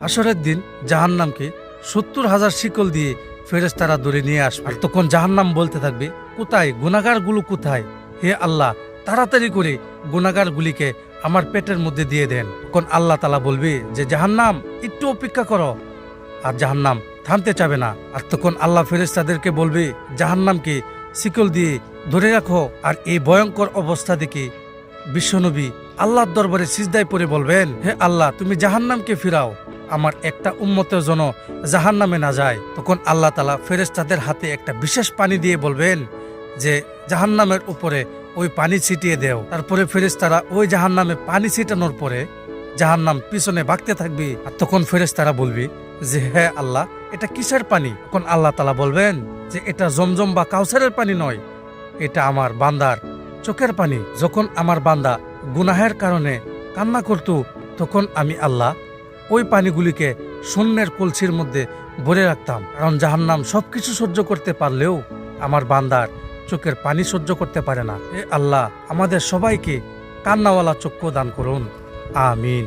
হাসরের দিন জাহান্নামকে 70,000 শিকল দিয়ে ফেরেশতারা ধরে নিয়ে আসবে। আর তখন জাহান্নাম বলতে থাকবে, কোথায় গুনাহগারগুলো, কোথায়? হে আল্লাহ, তাড়াতাড়ি করে গুনাহগারগুলিকে আমার পেটের মধ্যে দিয়ে দেন। তখন আল্লাহ তাআলা বলবে যে জাহান্নাম একটু অপেক্ষা করো। আর জাহান্নাম থামতে চাবে না। আর তখন আল্লাহ ফেরেশতাদেরকে বলবে জাহান্নামকে শিকল দিয়ে ধরে রাখো। আর এই ভয়ঙ্কর অবস্থা দেখে বিশ্বনবী আল্লাহর দরবারে সিজদায় পড়ে বলবেন, হে আল্লাহ, তুমি জাহান্নামকে ফিরাও, আমার একটা উম্মতের জন্য জাহান্নামে না যায়। তখন আল্লাহ তাআলা ফেরেশতাদের হাতে একটা বিশেষ পানি দিয়ে বলবেন যে জাহান্নামের উপরে ওই পানি ছিটিয়ে দেও। তারপরে ফেরেশতারা ওই জাহান্নামে পানি ছিটানোর পরে জাহান্নাম পিছনে ভাগতে থাকবে। আর তখন ফেরেশতারা বলবে যে হে আল্লাহ, এটা কিসের পানি? তখন আল্লাহ তাআলা বলবেন যে এটা জমজম বা কাউসারের পানি নয়, এটা আমার বান্দার চোখের পানি। যখন আমার বান্দা গুনাহের কারণে কান্না করত, তখন আমি আল্লাহ ওই পানিগুলিকে শূন্যের কলসির মধ্যে ভরে রাখতাম। কারণ জাহান্নাম সবকিছু সহ্য করতে পারলেও আমার বান্দার চোখের পানি সহ্য করতে পারে না। হে আল্লাহ, আমাদের সবাইকে কান্নাওয়ালা চক্ষু দান করুন। আমিন।